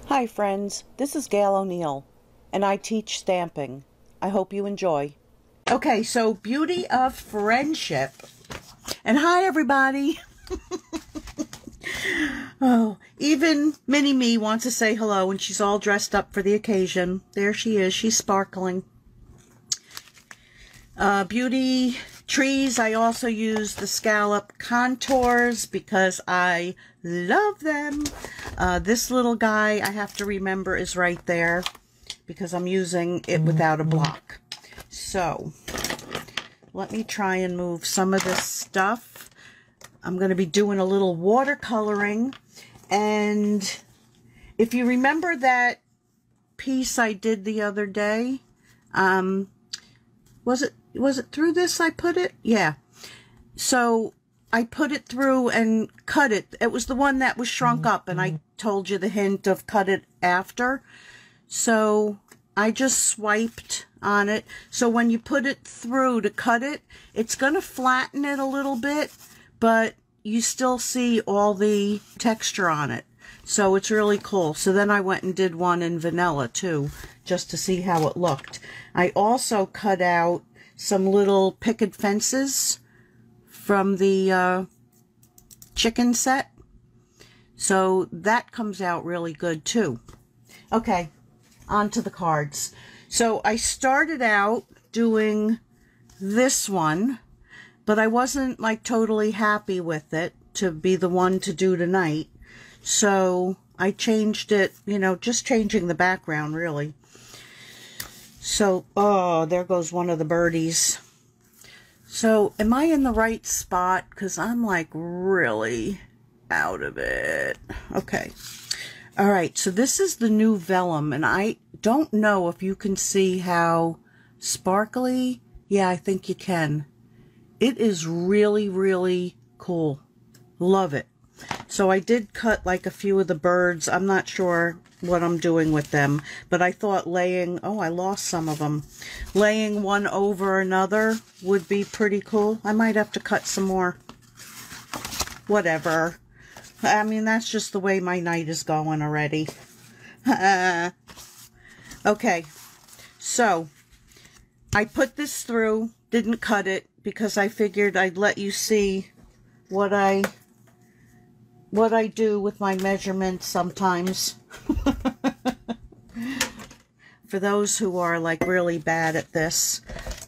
Hi friends, this is Gail O'Neill, and I teach stamping. I hope you enjoy. Okay, so Beauty of Friendship. And hi everybody! Oh, even Mini-Me wants to say hello, and she's all dressed up for the occasion. There she is, she's sparkling. Beauty trees, I also use the Scalloped contours because I love them. This little guy, I have to remember, is right there because I'm using it without a block. So, let me try and move some of this stuff. I'm going to be doing a little watercoloring, and if you remember that piece I did the other day, was it through this I put it? Yeah. So I put it through and cut it. It was the one that was shrunk up, and I told you the hint of cut it after. So I just swiped on it. So when you put it through to cut it, it's going to flatten it a little bit, but you still see all the texture on it. So it's really cool. So then I went and did one in vanilla too, just to see how it looked. I also cut out some little picket fences from the chicken set. So that comes out really good too. Okay, on to the cards. So I started out doing this one, but I wasn't like totally happy with it to be the one to do tonight. So I changed it, you know, just changing the background really. So, oh, there goes one of the birdies. So, am I in the right spot? Because I'm like really out of it. Okay. All right, so this is the new Vellum, and I don't know if you can see how sparkly. Yeah, I think you can. It is really, really cool. Love it. So I did cut like a few of the birds. I'm not sure what I'm doing with them, but I thought laying, oh, I lost some of them. Laying one over another would be pretty cool. I might have to cut some more. Whatever. I mean, that's just the way my night is going already. Okay, so I put this through, didn't cut it because I figured I'd let you see what I do with my measurements sometimes. For those who are like really bad at this.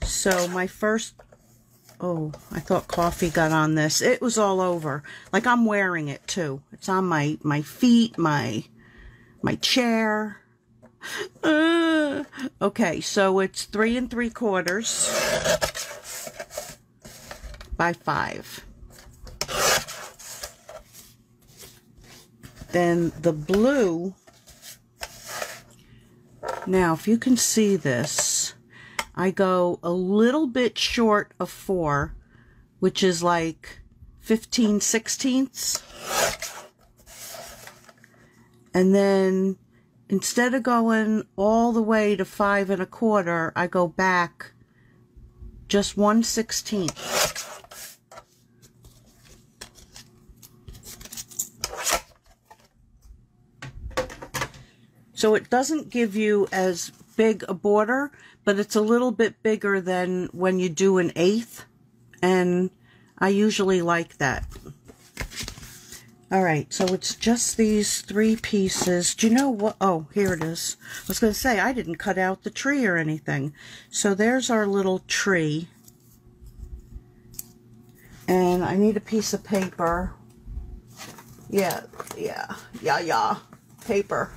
So my first, oh, I thought coffee got on this. It was all over. Like I'm wearing it too. It's on my feet, my chair. Okay, so it's 3 3/4 by 5. Then the blue, now if you can see this, I go a little bit short of 4, which is like 15/16. And then instead of going all the way to 5 1/4, I go back just 1/16. So it doesn't give you as big a border, but it's a little bit bigger than when you do an 1/8, and I usually like that. All right, so it's just these 3 pieces. Do you know what? Oh, here it is. I was going to say, I didn't cut out the tree or anything. So there's our little tree. And I need a piece of paper. Yeah. Paper.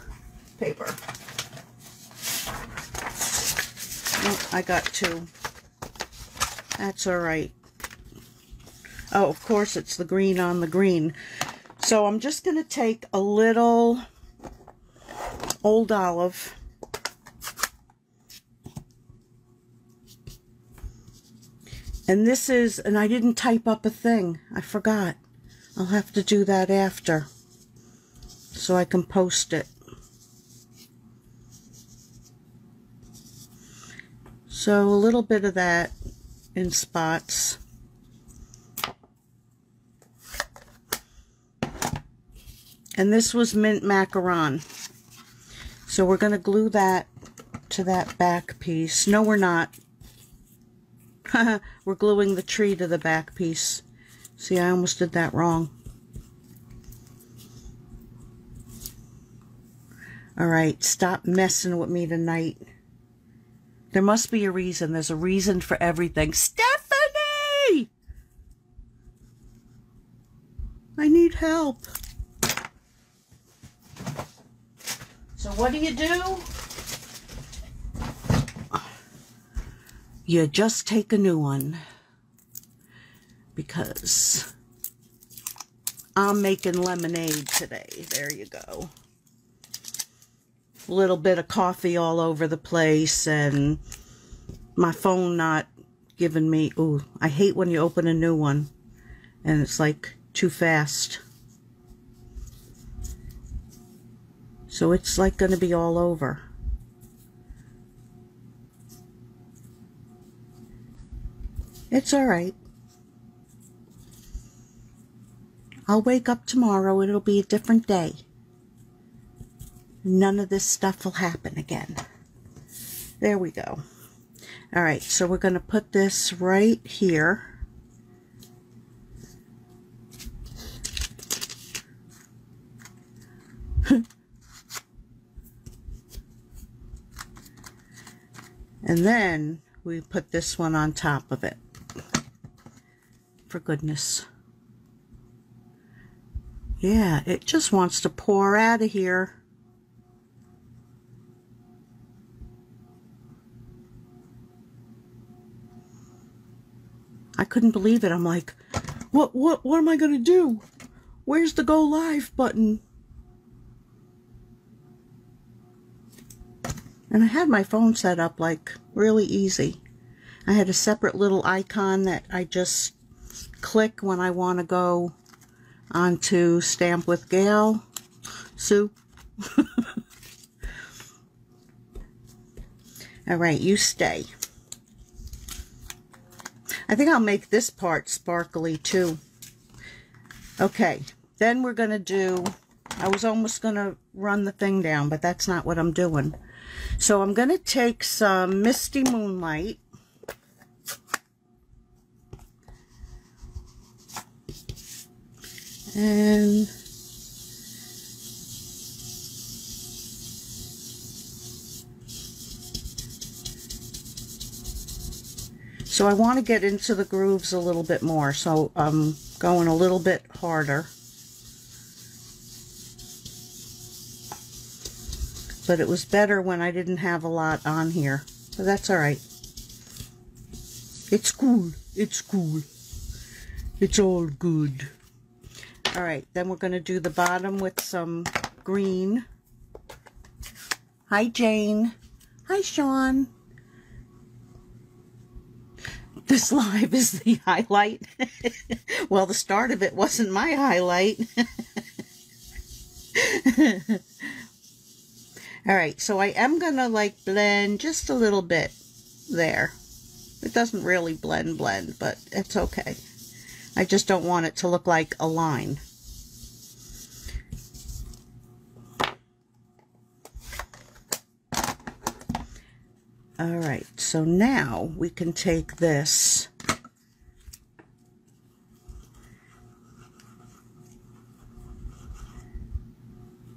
Oh, I got 2. That's all right. Oh, of course, it's the green on the green. So I'm just going to take a little Old Olive. And this is, and I didn't type up a thing. I forgot. I'll have to do that after, so I can post it. So a little bit of that in spots. And this was mint macaron. So we're going to glue that to that back piece. No, we're not. We're gluing the tree to the back piece. See, I almost did that wrong. Alright, stop messing with me tonight. There must be a reason. There's a reason for everything. Stephanie! I need help. So what do? You just take a new one. Because I'm making lemonade today. There you go. A little bit of coffee all over the place, and my phone not giving me... Ooh, I hate when you open a new one and it's like too fast. So it's like going to be all over. It's alright. I'll wake up tomorrow and it'll be a different day. None of this stuff will happen again. There we go. Alright, so we're going to put this right here. And then we put this one on top of it. For goodness. Yeah, it just wants to pour out of here. I couldn't believe it. I'm like, what am I going to do? Where's the go live button? And I had my phone set up like really easy. I had a separate little icon that I just click when I want to go onto Stamp with Gail. Sue. Alright, you stay. I think I'll make this part sparkly too. Okay, then we're going to do... I was almost going to run the thing down, but that's not what I'm doing. So I'm going to take some Misty Moonlight. And so I want to get into the grooves a little bit more, so I'm going a little bit harder. But it was better when I didn't have a lot on here. But that's alright. It's cool. It's cool. It's all good. Alright, then we're going to do the bottom with some green. Hi, Jane. Hi, Sean. This live is the highlight. Well, the start of it wasn't my highlight. Alright, so I am going to like blend just a little bit there. It doesn't really blend, but it's okay. I just don't want it to look like a line. Alright, so now we can take this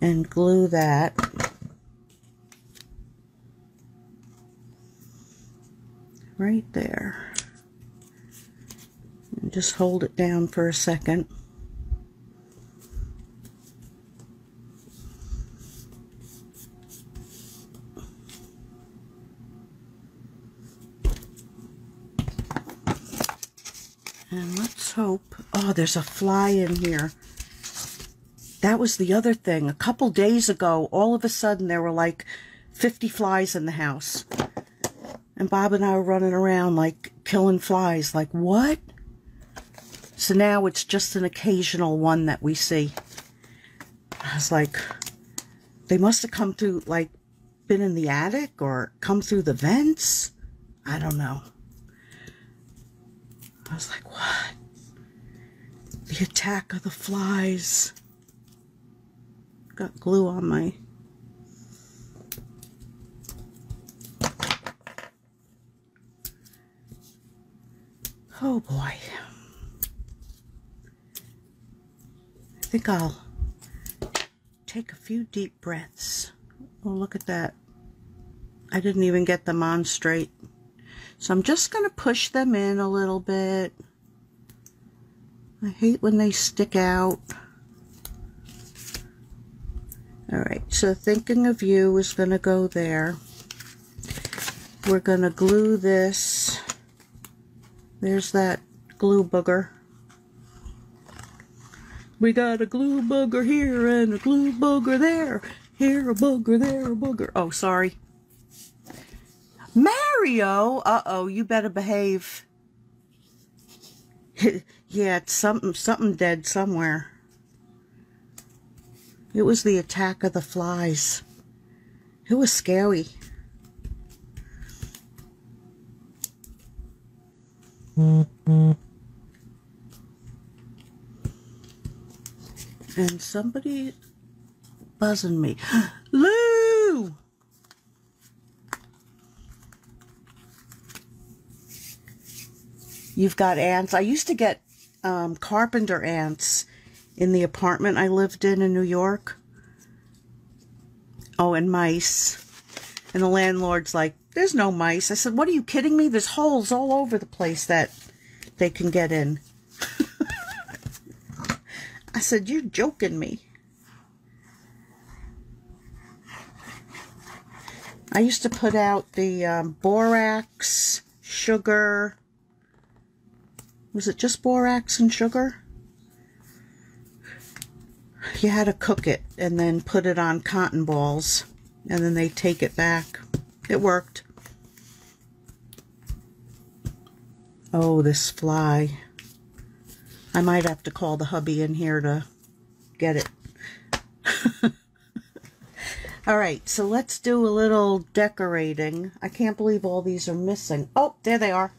and glue that right there. And just hold it down for a second. And let's hope... Oh, there's a fly in here. That was the other thing. A couple days ago, all of a sudden, there were like 50 flies in the house. And Bob and I were running around like killing flies. Like, what? So now it's just an occasional one that we see. I was like, they must have come through, like, been in the attic or come through the vents. I don't know. I was like, what? The attack of the flies. Got glue on my... Oh boy. I think I'll take a few deep breaths. Oh, look at that. I didn't even get them on straight. So I'm just going to push them in a little bit. I hate when they stick out. Alright, so Thinking of You is going to go there. We're going to glue this. There's that glue booger. We got a glue booger here and a glue booger there. Here a booger, there a booger. Oh, sorry. Mario! Uh-oh, you better behave. Yeah, it's something dead somewhere. It was the attack of the flies. It was scary. And somebody buzzing me. Lou! You've got ants. I used to get carpenter ants in the apartment I lived in New York. Oh, and mice. And the landlord's like, there's no mice. I said, what, are you kidding me? There's holes all over the place that they can get in. I said, you're joking me. I used to put out the borax, sugar. Was it just borax and sugar? You had to cook it and then put it on cotton balls, and then they take it back. It worked. Oh, this fly. I might have to call the hubby in here to get it. Alright, so let's do a little decorating. I can't believe all these are missing. Oh, there they are.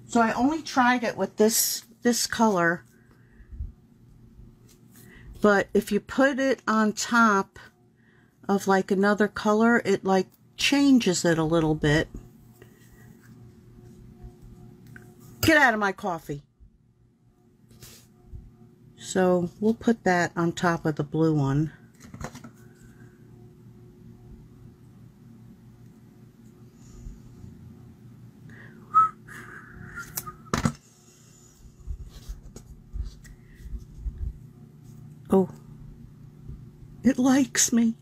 So I only tried it with this color. But if you put it on top of like another color, it like changes it a little bit. Get out of my coffee. So we'll put that on top of the blue one. Oh, it likes me.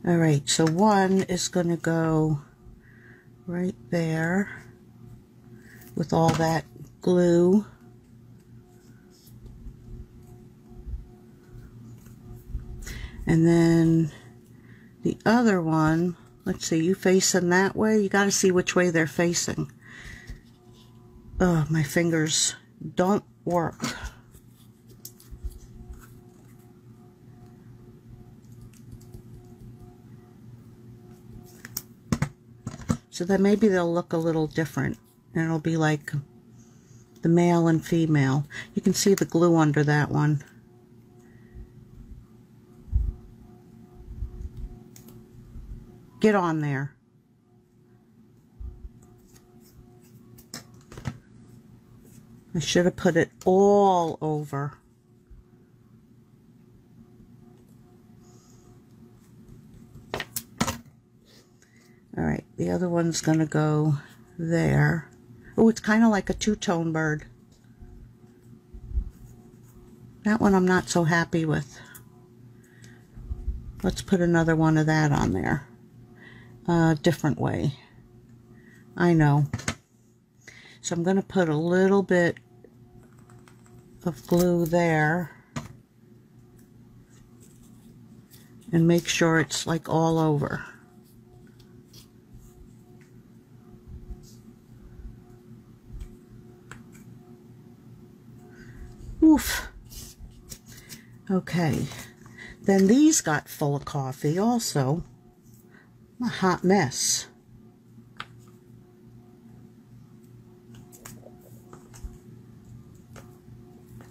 All right, so one is going to go right there with all that glue. And then the other one, let's see, you facing that way? You got to see which way they're facing. Oh, my fingers don't work. So then maybe they'll look a little different. And it'll be like the male and female. You can see the glue under that one. Get on there. I should have put it all over. All right, the other one's going to go there. Oh, it's kind of like a two-tone bird. That one I'm not so happy with. Let's put another one of that on there. Different way. I know. So I'm going to put a little bit of glue there. And make sure it's like all over. Oof. Okay. Then these got full of coffee also. A hot mess.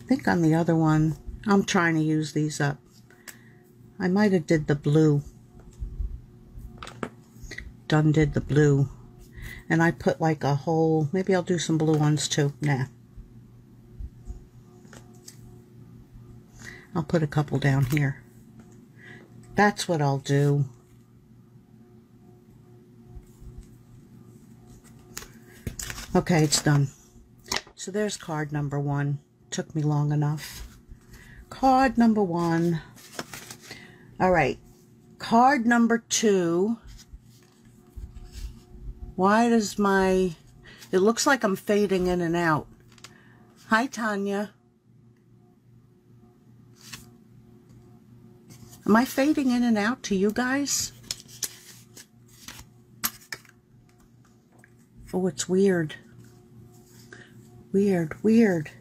think on the other one, I'm trying to use these up. I might have did the blue. Did the blue. And I put like a whole, maybe I'll do some blue ones too. Nah. I'll put a couple down here. That's what I'll do. Okay, it's done. So there's card number 1. Took me long enough. Card number 1. All right. Card number 2. Why does it looks like I'm fading in and out. Hi, Tanya. Am I fading in and out to you guys? Oh, it's weird. Weird.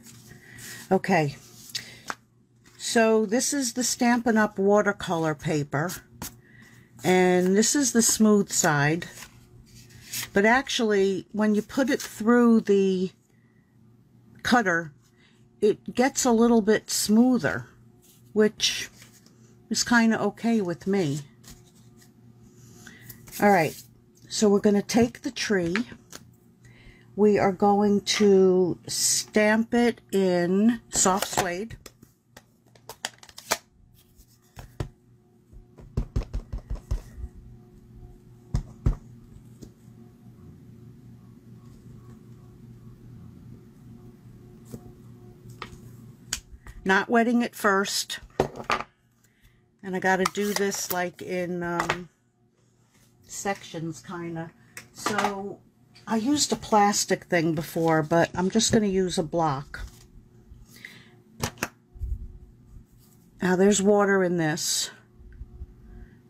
Okay. So this is the Stampin' Up! Watercolor paper. And this is the smooth side. But actually, when you put it through the cutter, it gets a little bit smoother, which is kind of okay with me. All right, so we're going to take the tree. We are going to stamp it in soft suede. Not wetting it first. And I got to do this like in sections kind of. So I used a plastic thing before, but I'm just going to use a block. Now there's water in this.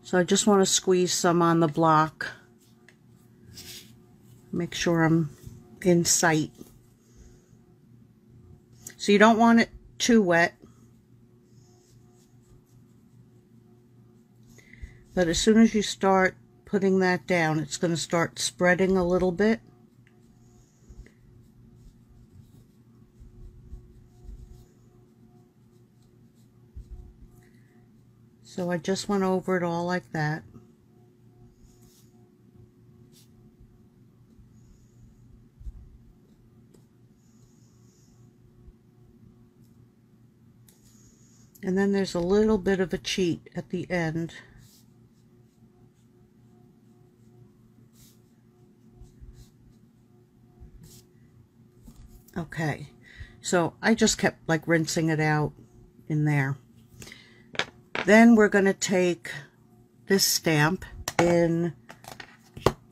So I just want to squeeze some on the block. Make sure I'm in sight. So you don't want it too wet. But as soon as you start putting that down, it's going to start spreading a little bit. So I just went over it all like that. And then there's a little bit of a cheat at the end. Okay, so I just kept like rinsing it out in there. Then we're going to take this stamp in,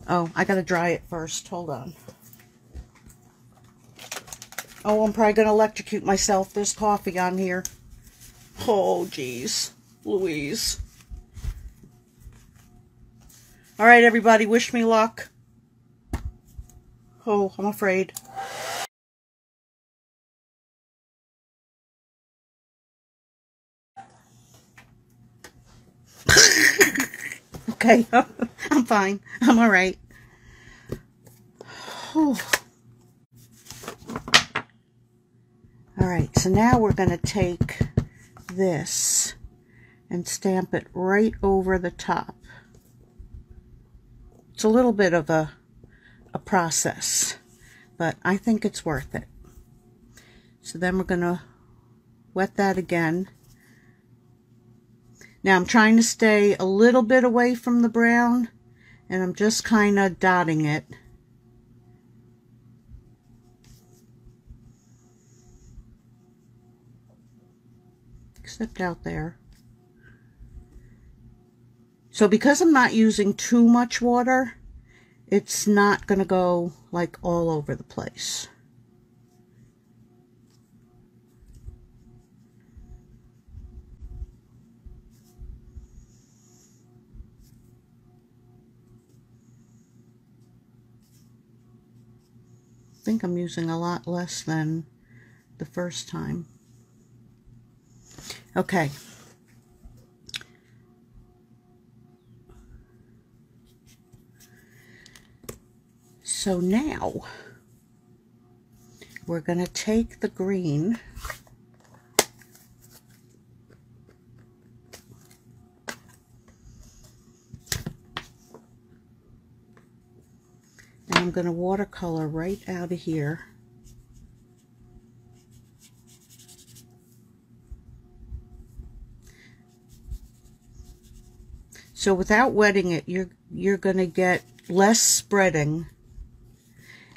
oh, I got to dry it first. Hold on. Oh, I'm probably going to electrocute myself. There's coffee on here. Oh, geez. Louise. All right, everybody, wish me luck. Oh, I'm afraid. Okay, I'm fine. I'm all right. Oh. All right, so now we're going to take this and stamp it right over the top. It's a little bit of a process, but I think it's worth it. So then we're going to wet that again. Now I'm trying to stay a little bit away from the brown, and I'm just kind of dotting it. Except out there. So because I'm not using too much water, it's not going to go like all over the place. I think I'm using a lot less than the first time. Okay. So now we're going to take the green I'm going to watercolor right out of here. So without wetting it, you're going to get less spreading,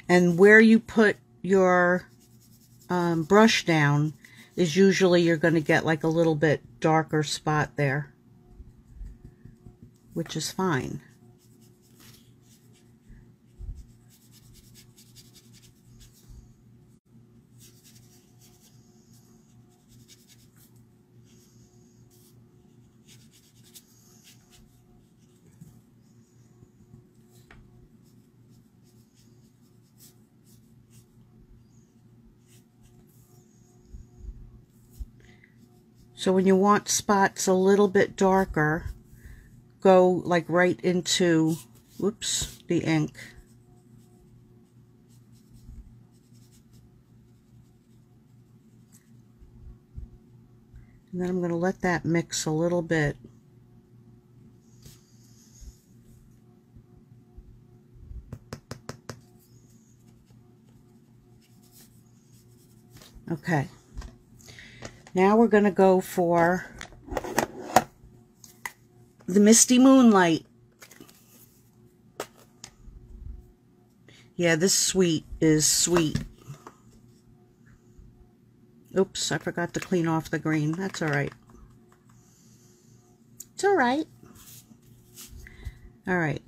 and where you put your brush down is usually you're going to get like a little bit darker spot there, which is fine. So when you want spots a little bit darker, go like right into, whoops, the ink. And then I'm going to let that mix a little bit. Okay. Now we're going to go for the Misty Moonlight. Yeah, this sweet is sweet. Oops, I forgot to clean off the green. That's all right. It's all right. All right.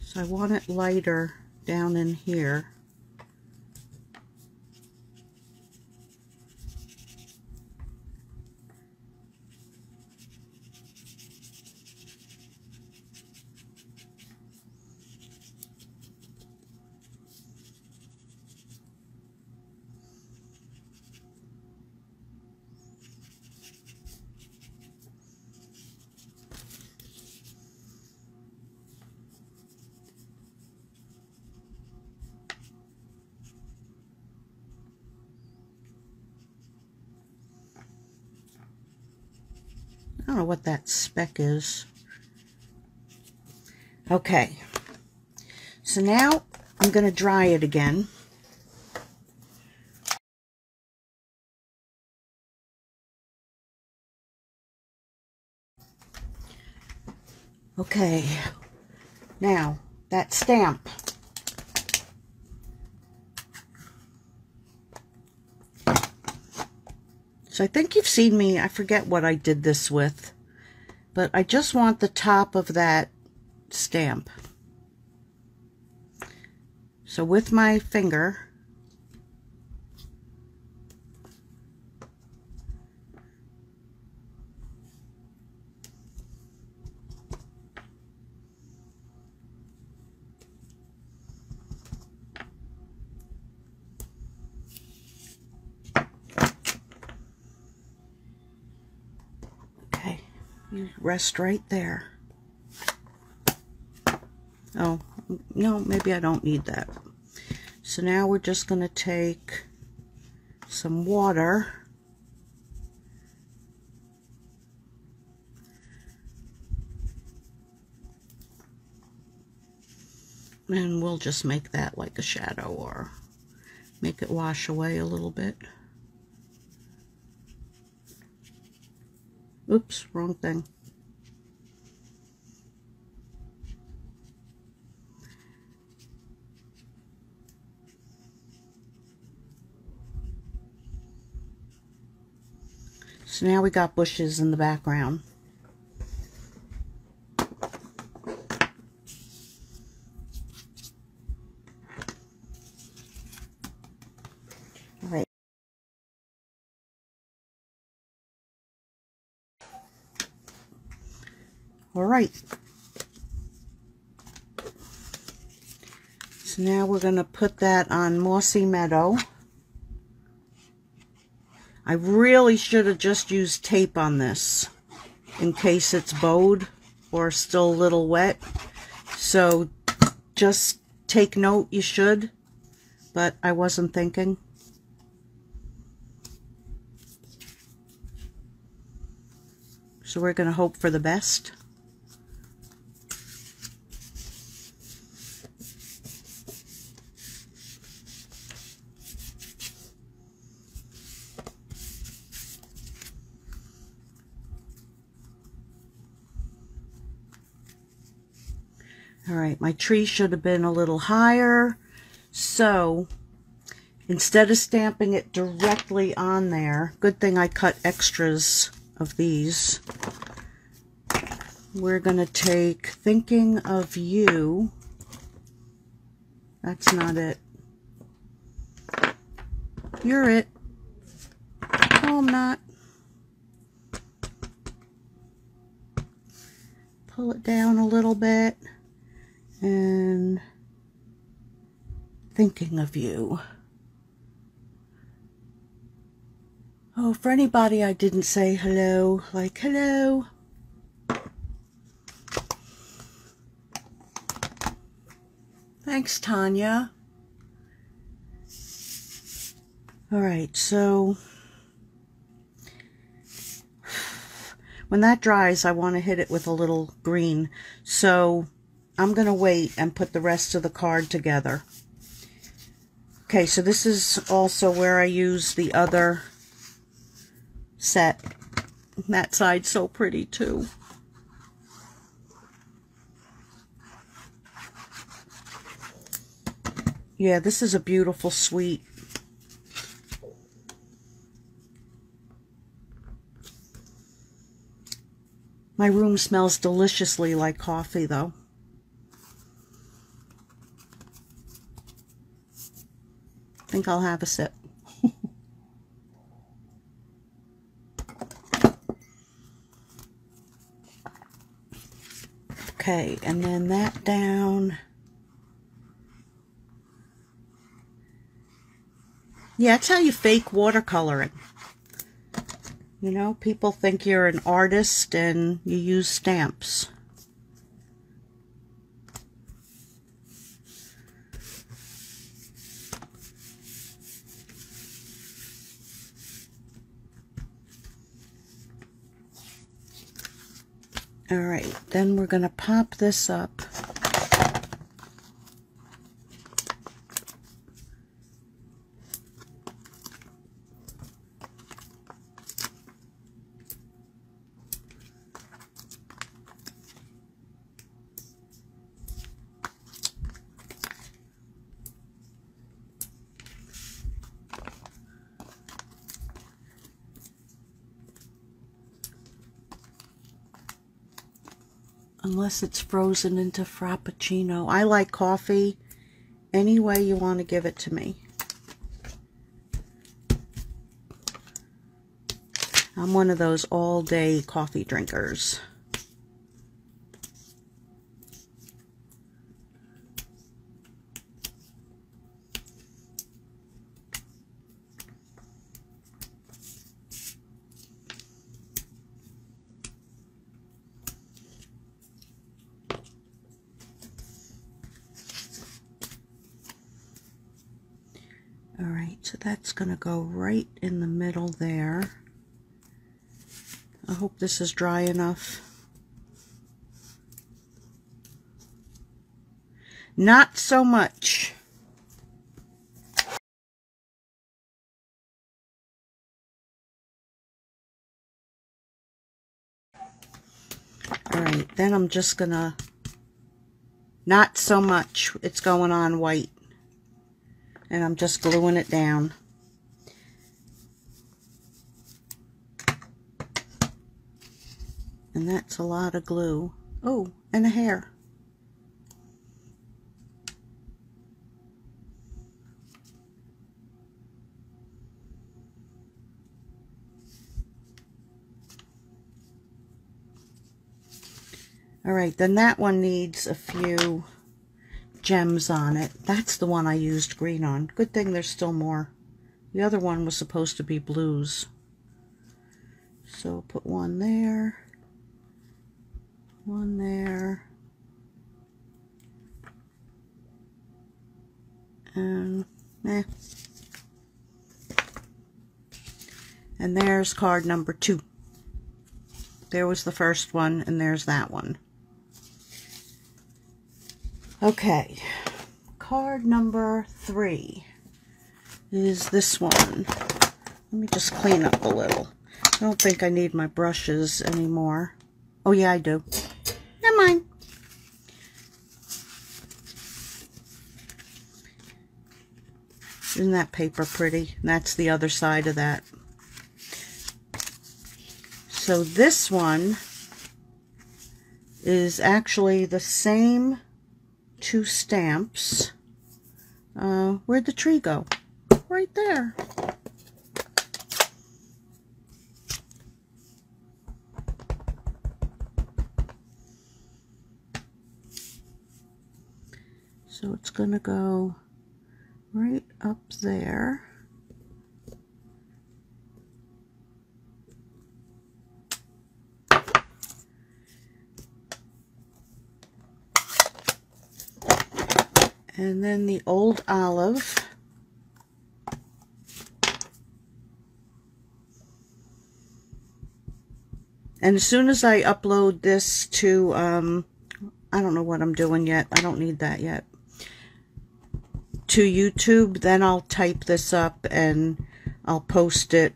So I want it lighter down in here. I don't know what that speck is. Okay, so now I'm going to dry it again. Okay, now that stamp. So I think you've seen me, I forget what I did this with, but I just want the top of that stamp. So with my finger, you rest right there. Oh, no, maybe I don't need that. So now we're just going to take some water. And we'll just make that like a shadow, or make it wash away a little bit. Oops, wrong thing. So now we got bushes in the background. All right. All right. So now we're going to put that on Mossy Meadow. I really should have just used tape on this. in case it's bowed or still a little wet. So just take note, you should, but I wasn't thinking. So we're going to hope for the best. All right, my tree should have been a little higher. So instead of stamping it directly on there, good thing I cut extras of these. We're going to take Thinking of You. That's not it. You're it. No, I'm not. Pull it down a little bit. And Thinking of You. Oh, for anybody I didn't say hello, like hello. Thanks, Tanya. All right, so when that dries, I want to hit it with a little green. So I'm going to wait and put the rest of the card together. Okay, so this is also where I use the other set. That side's so pretty too. Yeah, this is a beautiful sweet. My room smells deliciously like coffee though. I think I'll have a sip. Okay, and then that down. Yeah, that's how you fake watercoloring. You know, people think you're an artist and you use stamps. All right, then we're going to pop this up. Unless it's frozen into Frappuccino. I like coffee any way you want to give it to me. I'm one of those all-day coffee drinkers. So that's going to go right in the middle there. I hope this is dry enough. Not so much. All right, then I'm just going to, not so much. It's going on white. And I'm just gluing it down. And that's a lot of glue. Oh, and a hair. All right, then that one needs a few gems on it. That's the one I used green on. Good thing there's still more. The other one was supposed to be blues. So put one there. one there, and and there's card number 2. There was the first one, and there's that one. Okay, card number 3 is this one. Let me just clean up a little. I don't think I need my brushes anymore. Oh yeah, I do. Never mind. Isn't that paper pretty? And that's the other side of that. So this one is actually the same 2 stamps. Where'd the tree go? Right there. So it's going to go right up there. And then the old olive. And as soon as I upload this to, I don't know what I'm doing yet. I don't need that yet. To YouTube, then I'll type this up and I'll post it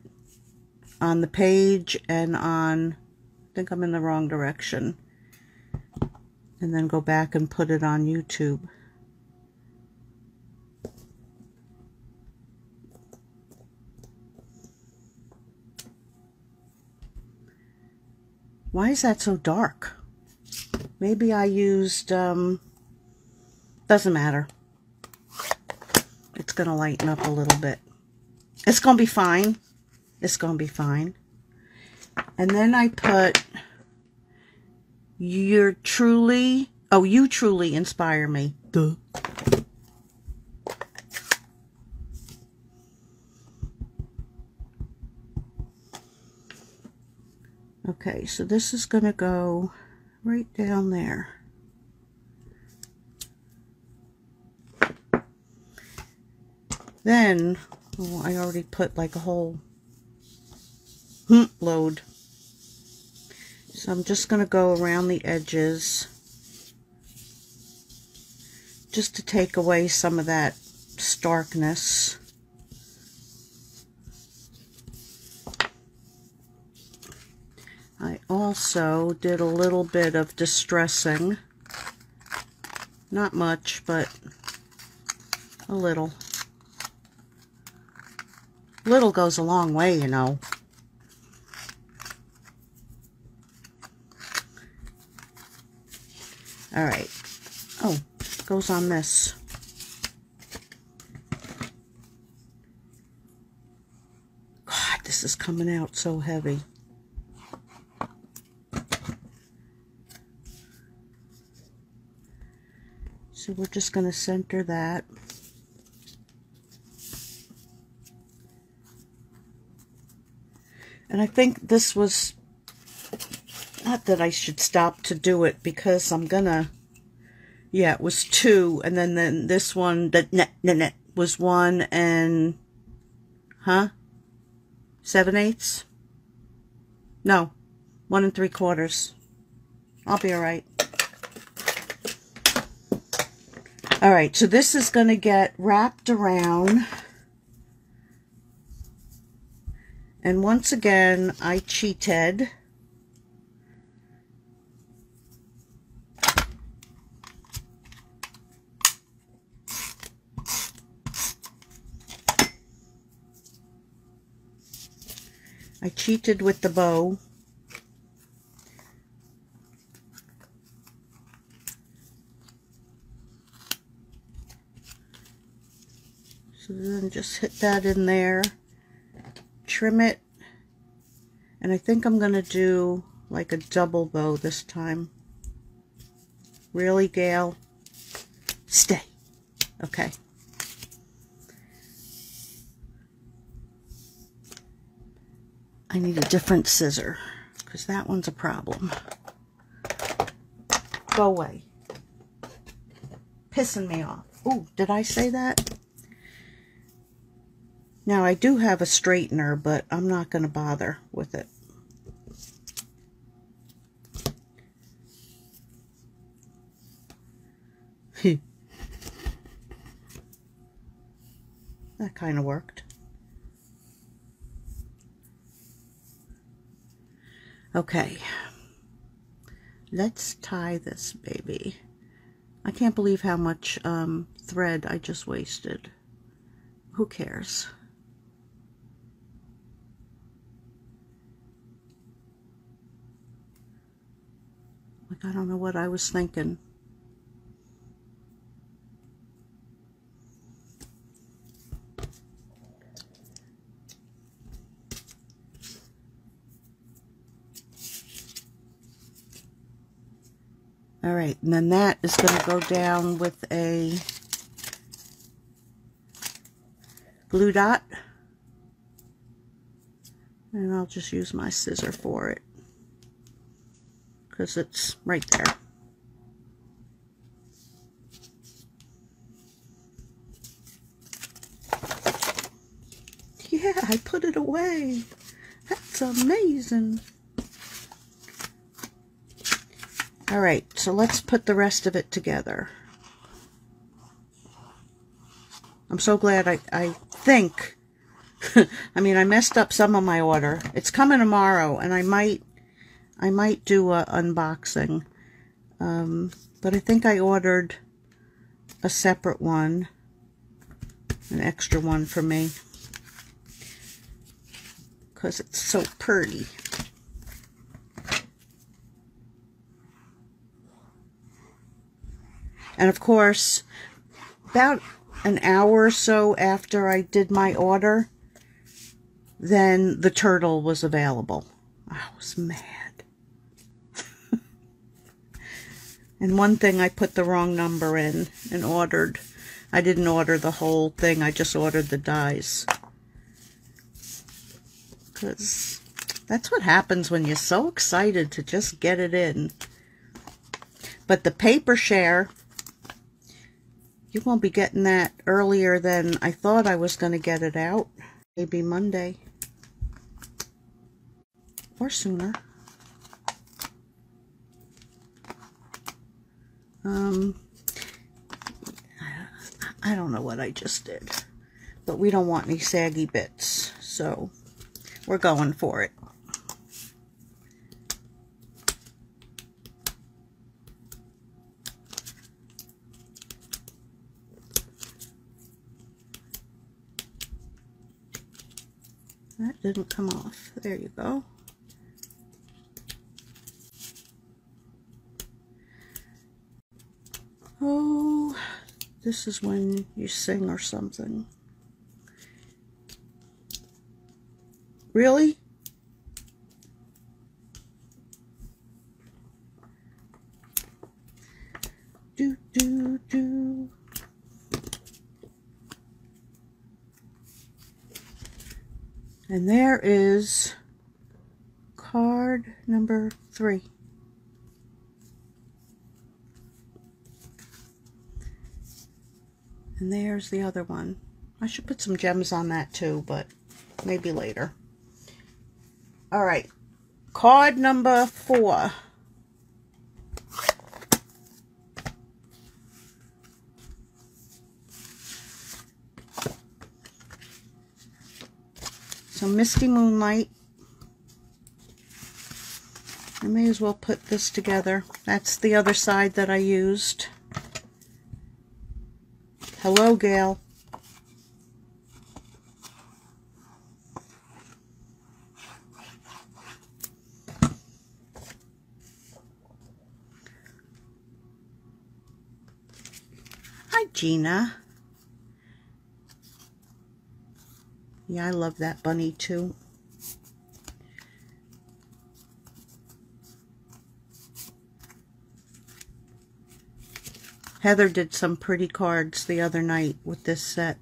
on the page and on, I think I'm in the wrong direction. And then go back and put it on YouTube. Why is that so dark? Maybe I used, doesn't matter. It's going to lighten up a little bit. It's going to be fine. It's going to be fine. And then I put, you truly inspire me. Duh. Okay, so this is going to go right down there. Then, oh, I already put like a whole load. So I'm just going to go around the edges just to take away some of that starkness. I also did a little bit of distressing. Not much, but a little. Little goes a long way, you know. All right. Oh, it goes on this. God, this is coming out so heavy. So we're just going to center that. And I think this was, not that I should stop to do it because I'm gonna, yeah, it was 2, and then this one, that was 1 and, 7/8? No, 1 3/4. I'll be alright. Alright, so this is gonna get wrapped around. And once again, I cheated. I cheated with the bow. So then just hit that in there. Trim it, and I think I'm going to do like a double bow this time. Really, Gail? Stay. Okay. I need a different scissor because that one's a problem. Go away. Pissing me off. Ooh, did I say that? Now, I do have a straightener, but I'm not going to bother with it. That kind of worked. Okay. Let's tie this baby. I can't believe how much thread I just wasted. Who cares? Like, I don't know what I was thinking. All right, and then that is going to go down with a glue dot. And I'll just use my scissor for it, because it's right there. Yeah, I put it away. That's amazing. All right, so let's put the rest of it together. I'm so glad I think, I mean, I messed up some of my order. It's coming tomorrow, and I might do a unboxing. But I think I ordered a separate one, an extra one for me, because it's so pretty. And of course, about an hour or so after I did my order, then the turtle was available. I was mad. And one thing, I put the wrong number in and ordered. I didn't order the whole thing, I just ordered the dies. Because that's what happens when you're so excited to just get it in. But the paper share, you won't be getting that earlier than I thought I was going to get it out. Maybe Monday. Or sooner. I don't know what I just did. But we don't want any saggy bits. So, we're going for it. That didn't come off. There you go. Oh, this is when you sing or something. Really? Do, do, do. And there is card number 3. And there's the other one. I should put some gems on that too, but maybe later. All right, card number 4. So Misty Moonlight. I may as well put this together. That's the other side that I used. Hello, Gail. Hi, Gina. Yeah, I love that bunny too. Heather did some pretty cards the other night with this set.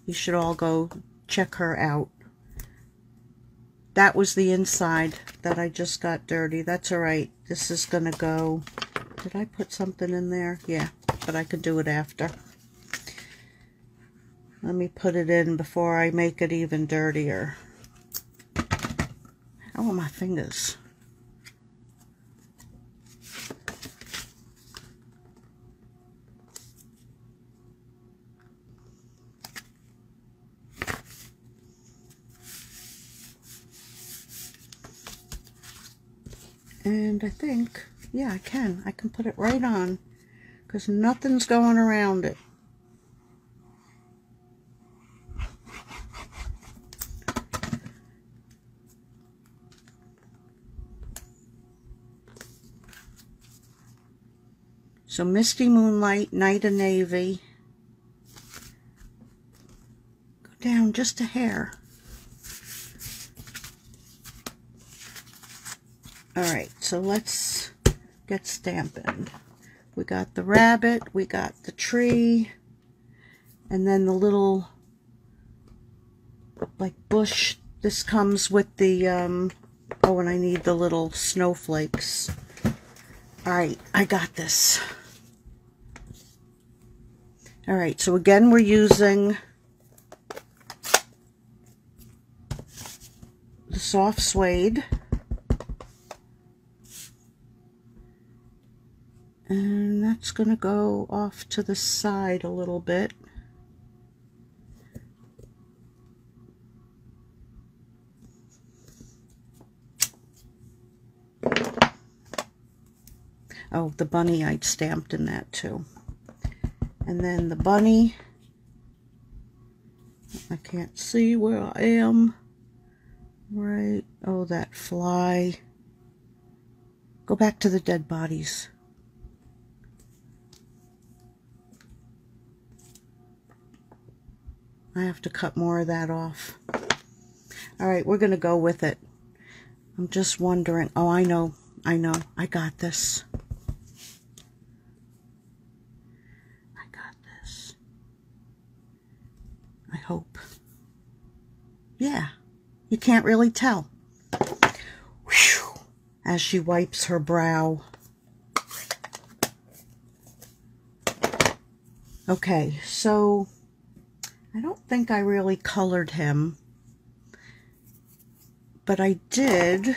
You should all go check her out. That was the inside that I just got dirty. That's all right. This is going to go Did I put something in there? Yeah, but I could do it after. Let me put it in before I make it even dirtier. Oh, my fingers. And I think, yeah, I can put it right on because nothing's going around it. So Misty Moonlight, Night of Navy. Go down just a hair. Alright, so let's get Stampin'. We got the rabbit, we got the tree, and then the little, like, bush. This comes with the, oh, and I need the little snowflakes. Alright, I got this. Alright, so again we're using the soft suede. And that's going to go off to the side a little bit. Oh, the bunny I'd stamped in that too. And then the bunny, I can't see where I am. Right, oh, that fly. Go back to the dead bodies. I have to cut more of that off. Alright, we're going to go with it. I'm just wondering. Oh, I know. I got this. I got this. I hope. Yeah. You can't really tell. Whew. As she wipes her brow. Okay, so I don't think I really colored him, but I did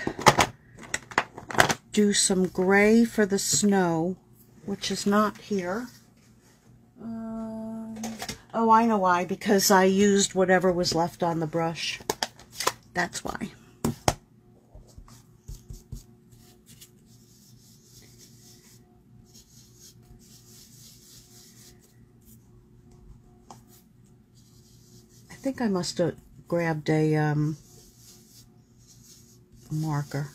do some gray for the snow, which is not here. Oh, I know why, because I used whatever was left on the brush. That's why. I think I must have grabbed a marker.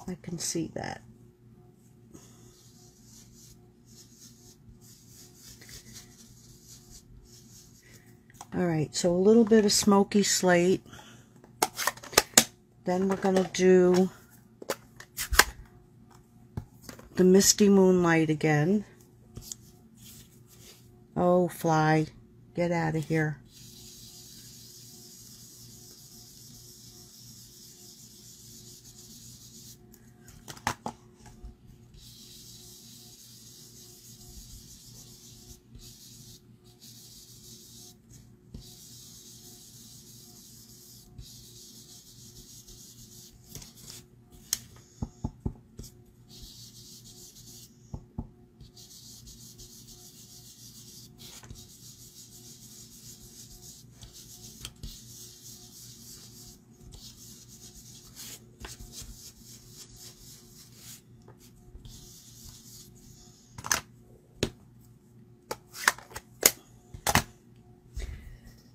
I can see that. Alright, so a little bit of smoky slate. Then we're going to do the Misty Moonlight again. Oh, fly. Get out of here.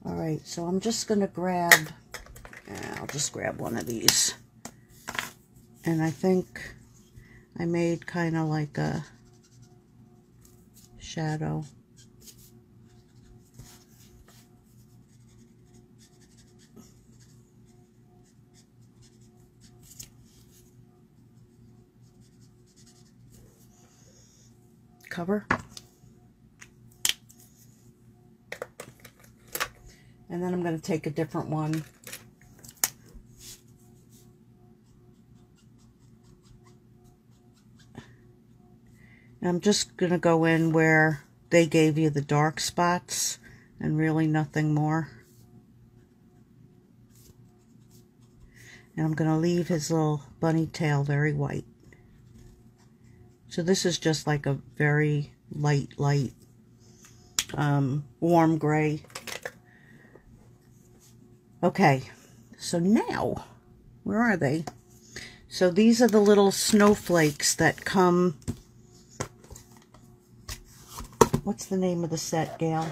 Alright, so I'm just going to grab, I'll just grab one of these. And I think I made kind of like a shadow. Cover. And then I'm going to take a different one. I'm just going to go in where they gave you the dark spots and really nothing more. And I'm going to leave his little bunny tail very white. So this is just like a very light, warm gray. Okay, so now, where are they? So these are the little snowflakes that come. What's the name of the set, Gail?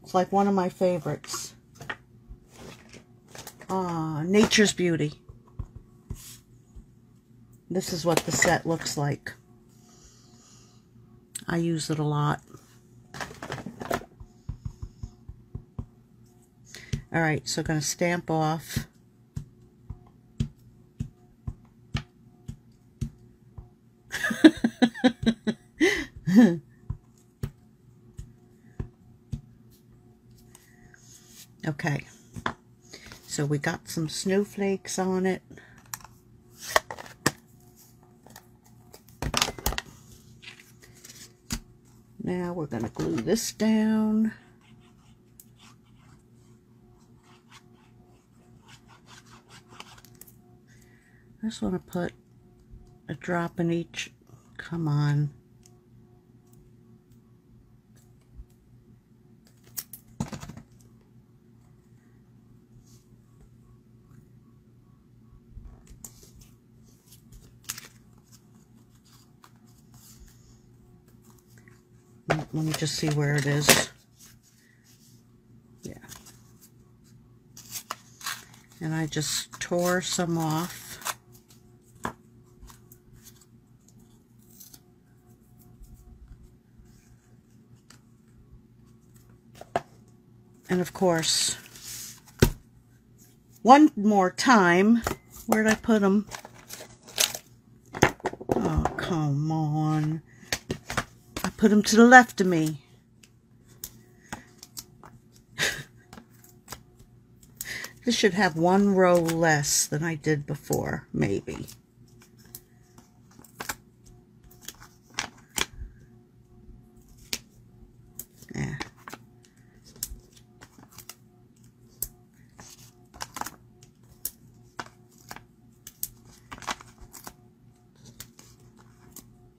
It's like one of my favorites. Nature's Beauty. This is what the set looks like. I use it a lot. Alright, so I'm going to stamp off. Okay, so we got some snowflakes on it. Now we're going to glue this down. I just want to put a drop in each. Come on. Let me just see where it is. Yeah. And I just tore some off. And of course, one more time, where'd I put them? Oh, come on. Put them to the left of me. This should have one row less than I did before, maybe. Yeah.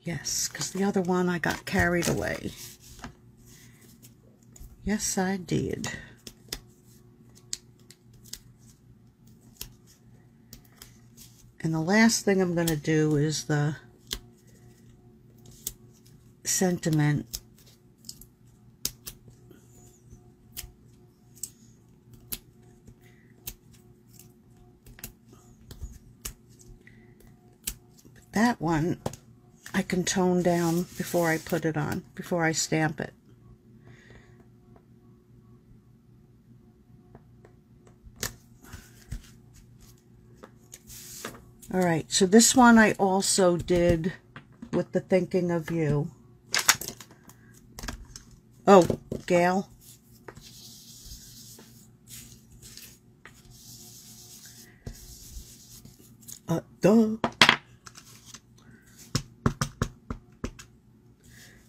Yes, because the other one I got carried away. Yes, I did. And the last thing I'm going to do is the sentiment. But that one I can tone down before I put it on, before I stamp it. Alright, so this one I also did with the Thinking of You. Oh, Gail. Duh.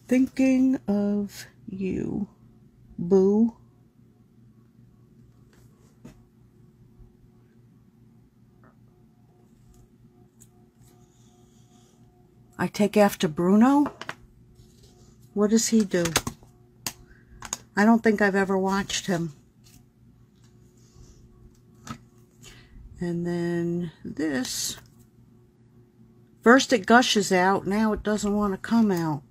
Thinking of You, boo. I take after Bruno? What does he do? I don't think I've ever watched him. And then this. First it gushes out, now it doesn't want to come out.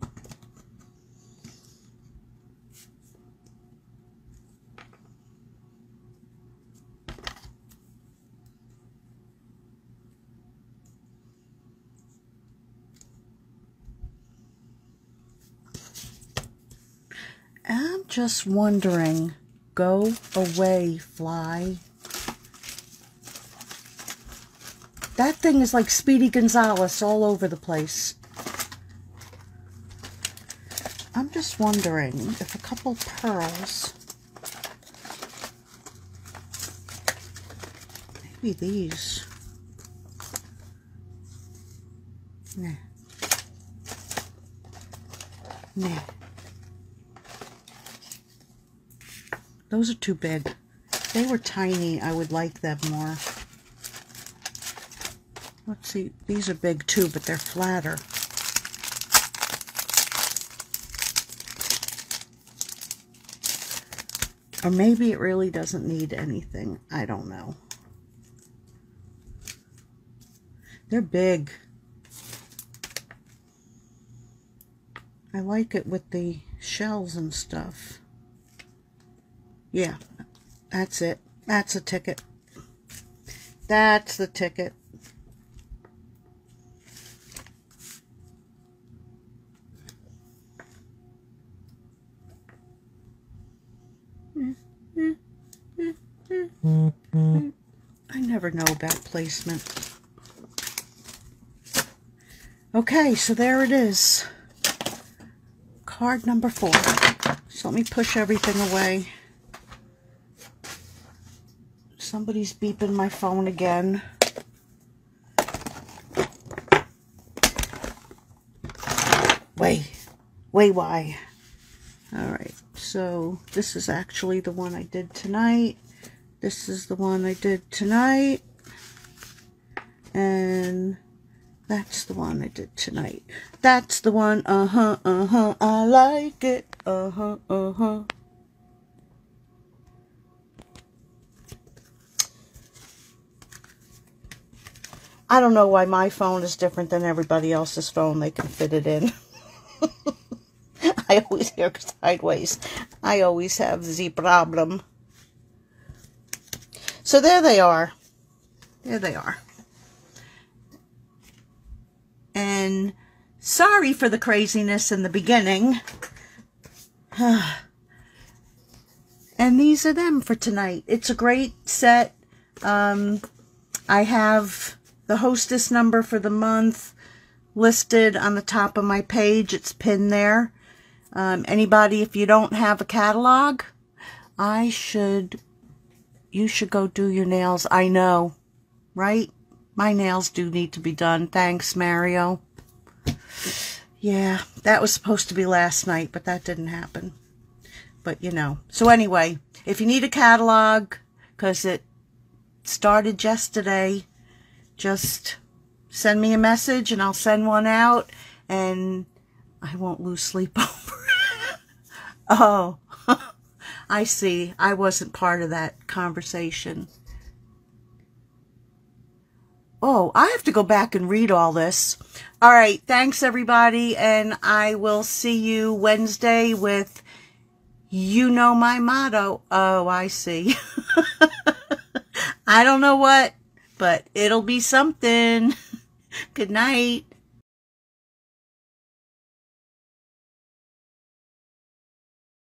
I'm just wondering, go away, fly. That thing is like Speedy Gonzales all over the place. I'm just wondering if a couple pearls, maybe these. Nah. Nah. Those are too big. If they were tiny, I would like them more. Let's see. These are big too, but they're flatter. Or maybe it really doesn't need anything. I don't know. They're big. I like it with the shells and stuff. Yeah, that's it. That's a ticket. That's the ticket. I never know about placement. Okay, so there it is. Card number 4. So let me push everything away. Somebody's beeping my phone again. Why? Alright, so this is actually the one I did tonight. This is the one I did tonight. And that's the one I did tonight. That's the one, I like it, I don't know why my phone is different than everybody else's phone. They can fit it in. I always hear sideways. I always have the problem. So there they are. There they are. And sorry for the craziness in the beginning. And these are them for tonight. It's a great set. I have the Hostess number for the month listed on the top of my page. It's pinned there. Anybody, if you don't have a catalog, you should go do your nails. I know, right? My nails do need to be done. Thanks, Mario. Yeah, that was supposed to be last night, but that didn't happen. But, you know. So anyway, if you need a catalog, because it started yesterday, just send me a message and I'll send one out, and I won't lose sleep over it. Oh, I see. I wasn't part of that conversation. Oh, I have to go back and read all this. All right, thanks everybody, and I will see you Wednesday with You Know My Motto. Oh, I see. I don't know what, but it'll be something. Good night.